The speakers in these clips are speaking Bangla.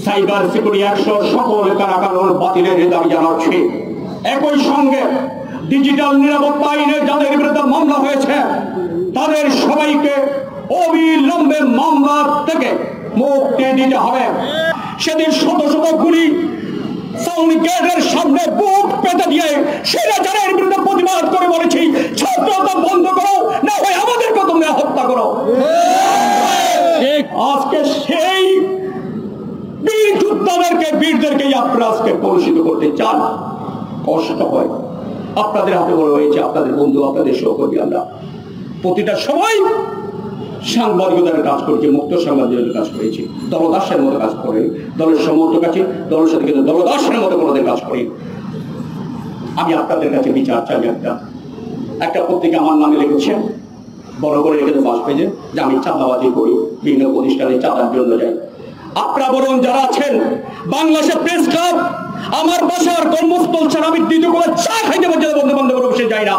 সাইবার সিকিউরিটি 100 সকল কারাকানুন বাতিলের দাবি জানাচ্ছি। একই সঙ্গে ডিজিটাল নিরাপত্তা আইনে যাদের বিরুদ্ধে মামলা হয়েছে তাদের সবাইকে অবিলম্বে মামলা থেকে মুক্তি দিতে হবে। সেদিন শত শত গুলি সাউন্ড গেটের সামনে বুক পেতে দিয়ে স্বৈরাচারের বিরুদ্ধে প্রতিবাদ করে বলেছি, ছাত্রতা বন্ধ করো, না হয় আমাদেরকে তোমরা হত্যা করো। আজকে সেই বীর যোদ্ধাদেরকে বীরদেরকেই আপনারা আজকে কলুষিত করতে চান। কষ্ট হয়, আপনাদের হাতে বড় হয়েছে, আপনাদের বন্ধু, আপনাদের সহকর্মী। আমরা প্রতিটা সময় সাংবাদিকতার কাজ করেছি, মুক্ত সাংবাদিকতার কাজ করেছি, দলদাসের মতো কাজ করে, দলের সমর্থক আছে, দলের সাথে কিন্তু দলদাসের মতো কোনোদের কাজ করি। আমি আপনাদের কাছে বিচার চাই। একটা পত্রিকা আমার নামে লিখেছে, বড় করে লিখেছে 5 পেজে, যে আমি চাঁদাবাজি করি, বিভিন্ন প্রতিষ্ঠানে চাঁদার জন্য যাই। আপনারা বলুন, যারা আছেন বাংলাদেশের প্রেস ক্লাব, আমার বাসার কর্মস্থল ছাড়া আমি দ্বিতীয় করে চা খাইতে পর্যন্ত বন্ধু বান্ধব বসে যাই না।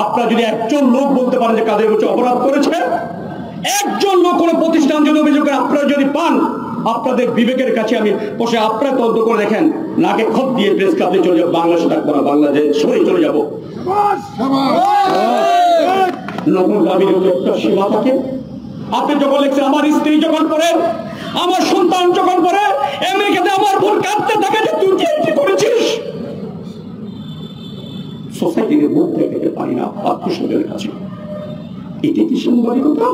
আপনারা যদি একজন লোক বলতে পারেন যে কাদের কিছু অপরাধ করেছে, একজন লোক কোনো প্রতিষ্ঠান যদি অভিযোগ করে আপনারা যদি পান, আপনাদের বিবেকের কাছে আমি বসে আপনারা তদন্ত করে দেখেন, নাকে খত দিয়ে প্রেস ক্লাবে চলে যাবো, বাংলাদেশে থাকবো না, বাংলাদেশ সরে চলে যাবো। নতুন দাবির একটা সীমা থাকে। আপনি যখন লিখছেন, আমার স্ত্রী যখন পড়ে, আমার সন্তান যখন পড়ে, আমেরিকাতে আমার বোন কাঁদতে থাকে যে তুই কি করেছিস, সোসাইটির মুখ দেখতে পারি না আত্মীয়স্বজনের কাছে। এটি কি সাংবাদিকতা?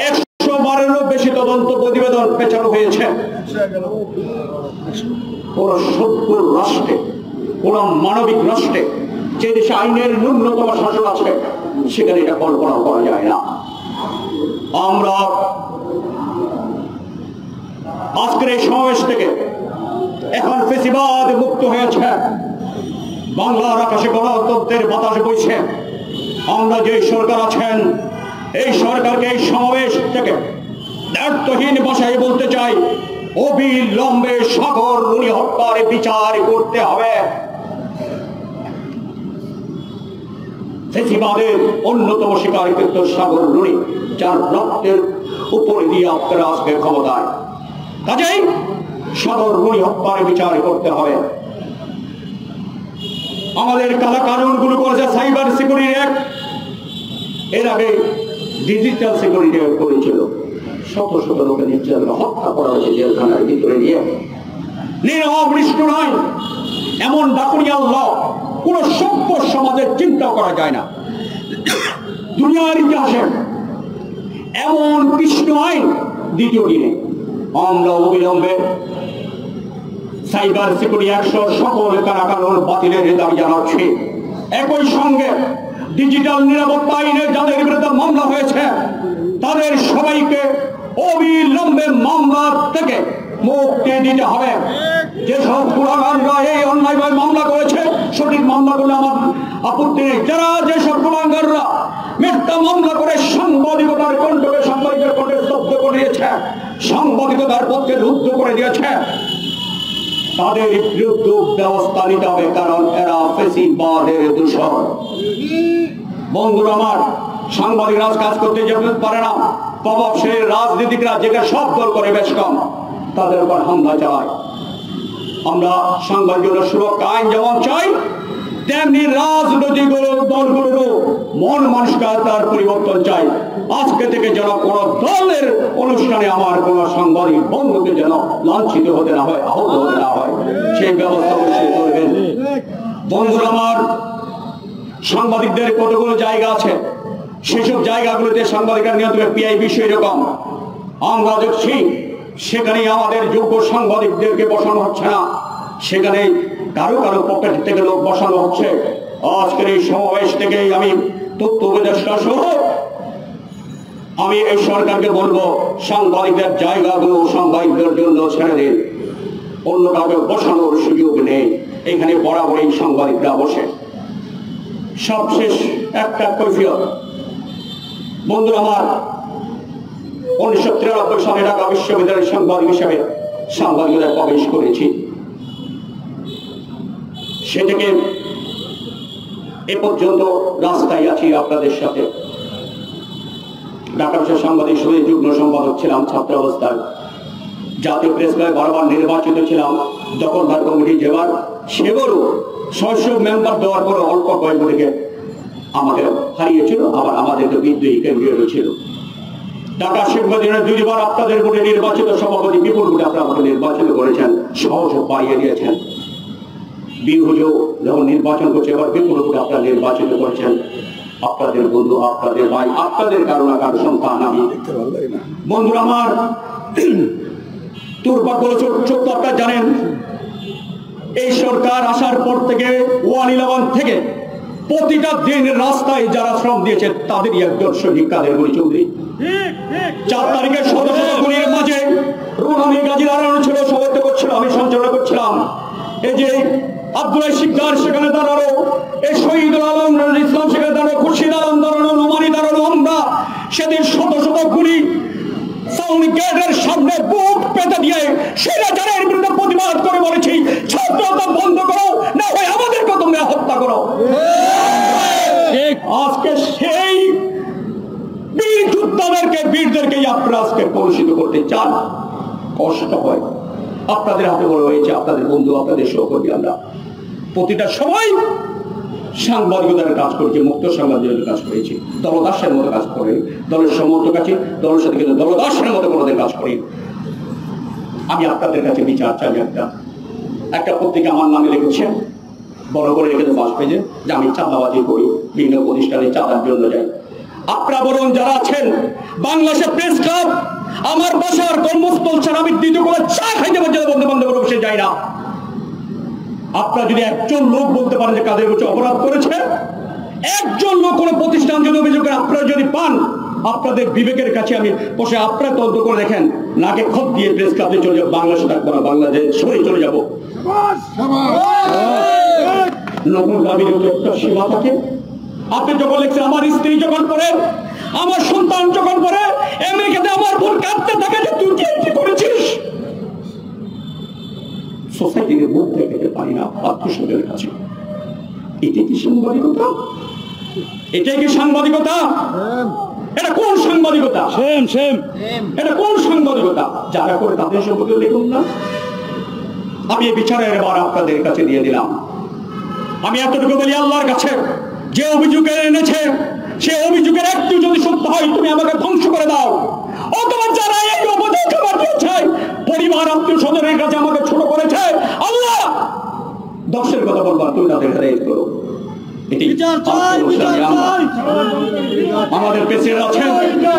112-এরও বেশি তদন্ত প্রতিবেদন পেছানো হয়েছে। কোন সভ্য রাষ্ট্রে, কোন মানবিক রাষ্ট্রে, যে দেশে আইনের ন্যূনতম শাসন আছে, সেখানে এটা কল্পনা করা যায় না। আমরা আজকের এই সমাবেশ থেকে এখন ফেসিবাদ মুক্ত হয়েছে, বাংলার আকাশে গণতন্ত্রের বাতাস বইছে। আমরা যে সরকার আছেন, এই সরকারকে এই সমাবেশ থেকে দায়িত্বহীন ভাষায় বলতে চাই, অবিলম্বে সাগর রুনি হত্যার বিচার করতে হবে। ফেসিবাদের অন্যতম শিকার কিন্তু সাগর রুনি, যার রক্তের উপরে দিয়ে আপনারা আজকে ক্ষমতায়। কাজেই সাগর রুনি হত্যার বিচার করতে হবে। আমাদের কালা কানুনগুলো করেছে সাইবার সিকিউরিটি অ্যাক্ট, এর আগে ডিজিটাল সিকিউরিটি অ্যাক্ট করেছিল। শত শত লোকের নির্যাতন, হত্যা করা হয়েছে জেলখানার ভিতরে নিয়ে। নিরবৃষ্ট নয়, এমন ডাকুনিয়াল ল কোন সভ্য সমাজের চিন্তা করা যায় না। দুনিয়ার ইতিহাসে এমন কৃষ্ণ আইন দ্বিতীয় দিনে। আমরা অবিলম্বে সাইবার সিকিউরিটি 100 সকল কারাকানুন বাতিলের দাবি জানাচ্ছি। একই সঙ্গে ডিজিটাল নিরাপত্তা আইনে যাদের বিরুদ্ধে মামলা হয়েছে তাদের সবাইকে অবিলম্বে মামলা থেকে মুক্তি দিতে হবে। যেসব কুলাঙ্গাররা এই অন্যায়ভাবে মামলা করেছে, সঠিক মামলা করলে আমার আপত্তি নেই। যারা যেসব কুলাঙ্গাররা মিথ্যা মামলা করে সাংবাদিকতার কণ্ঠকে, সাংবাদিকের কণ্ঠে স্তব্ধ করে দিয়েছে, সাংবাদিকতার পক্ষে রুদ্ধ করে দিয়েছে, তাদের বিরুদ্ধে ব্যবস্থা নিতে হবে, কারণ এরা ফেসিবাদের দূষণ। বন্ধুরা আমার, সাংবাদিকরা কাজ করতে যেতে পারে না, প্রভাবশালী রাজনীতিকরা যেখানে সব দল করে বেশ কম, তাদের উপর হামলা চালায়। আমরা সাংবাদিকদের সুরক্ষা আইন যেমন চাই, তেমনি রাজনৈতিক দলগুলোরও মন মানসিকতার পরিবর্তন চাই। আজকে থেকে যেন কোন দলের অনুষ্ঠানে আমার কোন সাংবাদিক বন্ধুকে যেন লাঞ্ছিত হতে না হয়, আহত হতে না হয়, সেই ব্যবস্থা অবশ্যই করবেন। বন্ধুরা আমার, সাংবাদিকদের কতগুলো জায়গা আছে, সেসব জায়গাগুলোতে সাংবাদিকরা নিয়ন্ত্রণে পিআই বিষয় এরকম আমরা দেখছি, সেখানে আমাদের যোগ্য সাংবাদিকদেরকে বসানো হচ্ছে না, সেখানে কারো কারো পকেট থেকে লোক বসানো হচ্ছে। আজকের এই সমাবেশ থেকে আমি তথ্য উপদেষ্টা সহ আমি এই সরকারকে বলবো, সাংবাদিকদের জায়গাগুলো সাংবাদিকদের জন্য ছেড়ে দিন, অন্য কাউকে বসানোর সুযোগ নেই। এখানে বরাবরই সাংবাদিকরা বসে। সবশেষ একটা কৈফিয়ত, বন্ধুরা আমার, 1993 সালে ঢাকা বিশ্ববিদ্যালয়ের সাংবাদিক হিসেবে সাংবাদিকতায় প্রবেশ করেছি। সে থেকে এ পর্যন্ত রাস্তায় আছি আপনাদের সাথে। ঢাকা বিশ্ববিদ্যালয়ের সাংবাদিক সমিতির যুগ্ম সম্পাদক ছিলাম ছাত্র অবস্থায়। জাতীয় প্রেস ক্লাবে বারবার নির্বাচিত ছিলাম। দখলদার কমিটি যেবার সেবারও 600 মেম্বার দেওয়ার পর অল্প কয়েক ভোটে আমাদের হারিয়েছিল, আবার আমাদেরকে বিদ্রোহী কেন্দ্রীয় ছিল। ঢাকা শেখ মদিনার 2বার আপনাদের ভোটে নির্বাচিত সভাপতি বিপুল ভোটে আপনারা আমাকে নির্বাচিত করেছেন, সাহস বাড়িয়ে দিয়েছেন। বিহুজো যখন নির্বাচন করছে এবার বিপুল ভোটে আপনারা নির্বাচিত করেছেন। আপনাদের বন্ধু, আপনাদের ভাই, আপনাদের কারো না কারো সন্তান আমি। বন্ধুরা আমার, দুর্ভাগ্য সত্য আপনারা জানেন, এই সরকার আসার পর থেকে 111 থেকে প্রতিটা দিন রাস্তায় যারা শ্রম দিয়েছে তাদেরই একজন শহীদ কাদের গনি চৌধুরী। 4 তারিখে শত শত গুলির মাঝে রুহানি গাজী দাঁড়ানো ছিল, সভাপতি করছিল, আমি সঞ্চালনা করছিলাম। এই যে আব্দুল শিকদার সেখানে দাঁড়ানো, এই শহীদুল আলম ইসলাম সেখানে দাঁড়ানো, খুরশিদ আলম দাঁড়ানো, নোমানি দাঁড়ানো, আমরা সেদিন শত শত গুলি সাউন্ড গেটের সামনে বুক পেতে দিয়ে সেটা যারা বিরুদ্ধে প্রতিবাদ করে বলেছি, ছাত্রতা বন্ধ করো, না হয় আমাদেরকে তোমরা হত্যা করো। আজকে সেই বীর যোদ্ধাদেরকে, বীরদেরকেই আপনারা আজকে কলুষিত করতে চান। কষ্ট হয়, আপনাদের হাতে বড় হয়েছে, আপনাদের বন্ধু, আপনাদের সহকর্মী। আমরা প্রতিটা সময় সাংবাদিকতার কাজ করেছি, মুক্ত সাংবাদিকতার কাজ করেছি, দলদাসের মতো কাজ করে, দলের সমর্থক আছে, দলের সাথে কিন্তু দলদাসের মতো কোনোদিন কাজ করি। আমি আপনাদের কাছে বিচার চাই। একটা পত্রিকা আমার নামে লিখেছেন, বড় করে রেখে বাস পেজে, যে আমি চাঁদাবাজি করি, বিভিন্ন প্রতিষ্ঠানে চাঁদার জন্য যাই। আপনারা বলুন, যারা আছেন বাংলাদেশের প্রেস ক্লাব, আমার বাসার কর্মস্থল ছাড়া আমি দ্বিতীয় করে চা খাইতে পর্যন্ত বন্ধু বান্ধব বসে যাই না। আপনারা যদি একজন লোক বলতে পারেন যে কাদের কিছু অপরাধ করেছে, একজন লোক কোনো প্রতিষ্ঠান যদি অভিযোগ করে আপনারা যদি পান, আপনাদের বিবেকের কাছে আমি বসে আপনারা তদন্ত করে দেখেন, নাকে খত দিয়ে প্রেস ক্লাবে চলে যাবো, বাংলাদেশে থাকবো না, বাংলাদেশ সরে চলে যাবো। নতুন দাবির একটা সীমা থাকে। আপনি যখন লিখছেন, আমার স্ত্রী যখন পড়ে, আমার সন্তান যখন পড়ে, আমেরিকাতে আমার বোন কাঁদতে থাকে যে তুই কি করেছিস, সোসাইটির মুখ দেখাতে পারি না আত্মীয়স্বজনের কাছে। এটাই কি সাংবাদিকতা? এটাই কি সাংবাদিকতা? এটা কোন সাংবাদিকতা? এটা কোন সাংবাদিকতা? যারা করে তাদের সম্পর্কে লিখুন না। আমি এই বিচারের এবার আপনাদের কাছে দিয়ে দিলাম। আমি এতটুকু বলি, আল্লাহর কাছে যে অভিযোগ এনেছে সে অভিযোগের একটু যদি সত্য হয়, তুমি আমাকে ধ্বংস করে দাও, অথবা যারা এই অভিযোগ আমার দিয়েছে, পরিবার আত্মীয় স্বজনের কাছে আমাকে ছোট করেছে, আল্লাহ দশের কথা বলবা, তুমি তাদের হেদায়েত করো। আমাদের প্রেসিডেন্ট আছেন,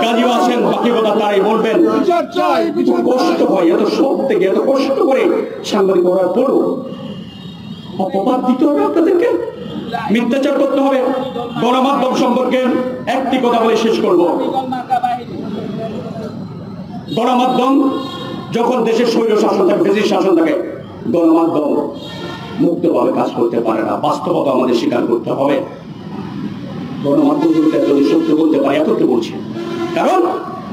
গাজীও আছেন, বাকি কথা তারাই বলবেন। কষ্ট হয়, এত সব থেকে এত কষ্ট করে সাংবাদিক করার পরও অপবাদ দিতে হবে আপনাদেরকে, মিথ্যাচার করতে হবে। গণমাধ্যম সম্পর্কে একটি কথা বলে শেষ করব। গণমাধ্যম যখন দেশের স্বৈর শাসন থাকে, ব্রিটিশ শাসন থাকে, গণমাধ্যম মুক্তভাবে কাজ করতে পারে না। বাস্তবতা আমাদের স্বীকার করতে হবে। গণমাধ্যমগুলোকে যদি সত্য বলতে পারে, একত্রে বলছে, কারণ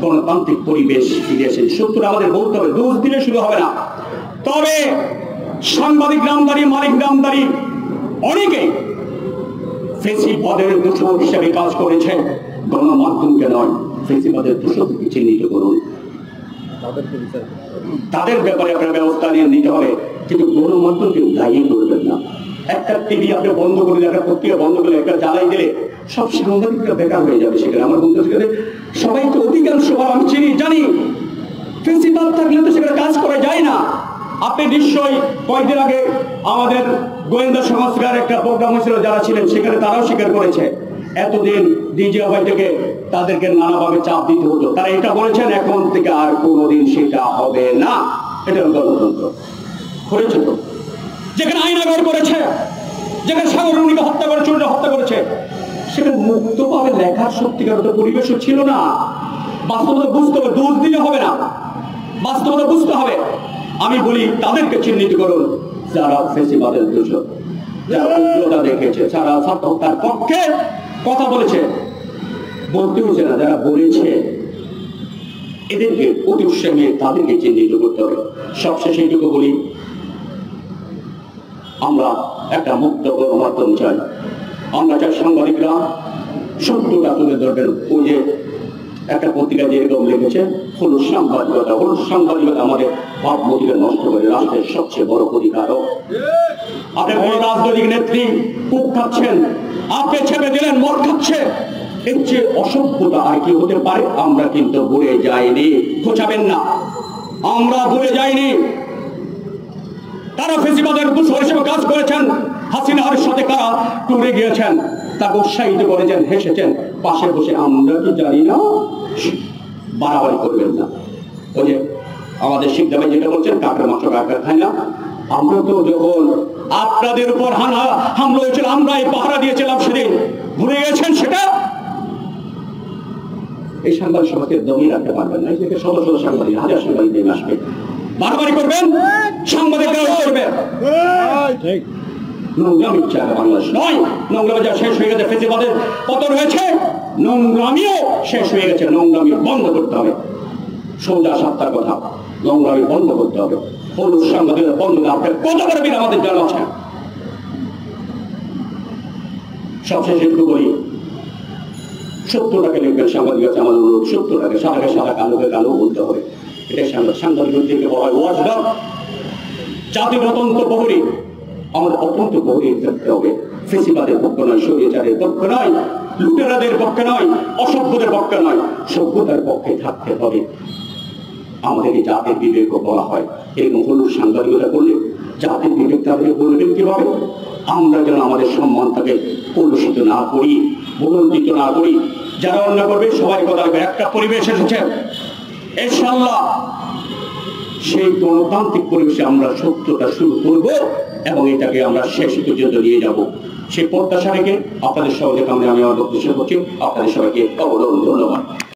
গণতান্ত্রিক পরিবেশ ফিরে এসে সত্যটা আমাদের বলতে হবে, দোষ দিলে শুরু হবে না। তবে সাংবাদিক নামদারি, মালিক নামদারি অনেকে ফেসিবাদের দূষণ হিসেবে কাজ করেছে। গণমাধ্যমকে নয়, ফেসিবাদের দূষণকে চিহ্নিত করুন, তাদের ব্যাপারে আপনার ব্যবস্থা নিয়ে নিতে হবে, কিন্তু গণমাধ্যমকে দায়ী করবেন না। একটা টিভি আপনি বন্ধ করে দিলে, একটা পত্রিকা বন্ধ করে, একটা জ্বালাই দিলে সব সাংবাদিকরা বেকার হয়ে যাবে। সেখানে আমার বন্ধু সবাই তো অধিকাংশ আমি চিনি, জানি, ফেসিবাদ থাকলে তো সেখানে কাজ করা যায় না। আপনি নিশ্চয়ই কয়েকদিন আগে আমাদের গোয়েন্দা সংস্কার একটা প্রোগ্রাম হয়েছিল, যারা ছিলেন সেখানে তারাও স্বীকার করেছে এতদিন ডিজিএফআই থেকে তাদেরকে নানাভাবে চাপ দিতে হতো। তারা এটা বলেছেন এখন থেকে আর কোনোদিন সেটা হবে না। এটা গণতন্ত্র করেছে তো, যেখানে আইনাগর করেছে, যেখানে সাগররুনিকে হত্যা করে, চুরিটা হত্যা করেছে, সেখানে মুক্তভাবে লেখার সত্যিকার পরিবেশও ছিল না। বাস্তবতা বুঝতে হবে, দোষ দিলে হবে না, বাস্তবতা বুঝতে হবে। আমি বলি তাদেরকে চিহ্নিত করুন যারা ফেসিবাদের দূষণ, যারা উগ্রতা দেখেছে, যারা ছাত্র হত্যার পক্ষে কথা বলেছে, বলতে হচ্ছে না, যারা বলেছে, এদেরকে অতি উৎসাহে তাদেরকে চিহ্নিত করতে হবে। সবশেষে এইটুকু বলি, আমরা একটা মুক্ত গণমাধ্যম চাই। আমরা চাই সাংবাদিকরা সত্যটা তুলে ধরবেন। ওই যে একটা পত্রিকা যেরকম লিখেছে, হলুদ সাংবাদিকতা আমাদের ভাবমূর্তিকে নষ্ট করে রাষ্ট্রের সবচেয়ে বড় অধিকারও। আপনি বড় রাজনৈতিক নেত্রী কূপ খাচ্ছেন, আপনি ছেপে দিলেন মদ খাচ্ছে, এর চেয়ে অসভ্যতা আর কি হতে পারে? আমরা কিন্তু ভুলে যাইনি, খোঁচাবেন না, আমরা ভুলে যাইনি। তারা ফেসিবাদের দূষর হিসেবে কাজ করেছেন, হাসিনার সাথে কারা টুরে গিয়েছেন, তাকে উৎসাহিত করেছেন, হেসেছেন, পাশে বসে আমরা কি জানি না? বাড়াবাড়ি করবেন না। ওই যে আমাদের শিক্ষাবে যেটা বলছেন, কাকের মাংস কাকের খায় না। আমরা তো যখন আপনাদের উপর হামলা হয়েছিল, আমরাই পাহারা দিয়েছিলাম সেদিন, ভুলে গেছেন সেটা? এই সাংবাদিক সভাকে দমিয়ে রাখতে পারবেন না। এই থেকে শত শত সাংবাদিক, হাজার সাংবাদিক নেমে আসবে, বাড়াবাড়ি করবেন, সাংবাদিকরা করবে। নোংরামি চায় বাংলাদেশ নয়, নোংরামি যা শেষ হয়ে গেছে, ফেসিবাদের পতন হয়েছে, নোংরামিও শেষ হয়ে গেছে। নোংরামি বন্ধ করতে হবে, সোজা সাতটার কথা, নোংরামি বন্ধ করতে হবে। হলুদ সাংবাদিকতা বন্ধ না, আপনার কত পারবেন আমাদের জানা আছে। সবশেষে একটু বলি, 70 টাকা লিখবেন সাংবাদিক আছে, আমার অনুরোধ 70 টাকা, সাদাকে সাদা, কালোকে কালো বলতে হবে। এটাই সাংবাদিকদেরকে বলা হয় ওয়াজদা। জাতির অত্যন্ত প্রহরী, আমাদের অত্যন্ত প্রহরী থাকতে হবে। ফেসিবাদের পক্ষে নয়, স্বৈরাচারের পক্ষে নয়, লুটেরাদের পক্ষে নয়, অসভ্যদের পক্ষে নয়, সভ্যতার পক্ষে থাকতে হবে। আমাদের এই জাতির বিবেক বলা হয়, এরকম হলুদ সাংবাদিকতা করলে জাতির বিবেক তাদেরকে বলবেন কিভাবে? আমরা যেন আমাদের সম্মানটাকে কলুষিত না করি, ভুলন্তিত না করি। যারা অন্যায় করবে সবাই কথা বলবে। একটা পরিবেশ এসেছে, ইনশাআল্লাহ সেই গণতান্ত্রিক পরিবেশে আমরা সত্যটা শুরু করব এবং এটাকে আমরা শেষ পর্যন্ত নিয়ে যাব। সেই প্রত্যাশা রেখে আপনাদের সবাইকে আমি আমার বক্তব্য করছি। আপনাদের সবাইকে অবদান, ধন্যবাদ।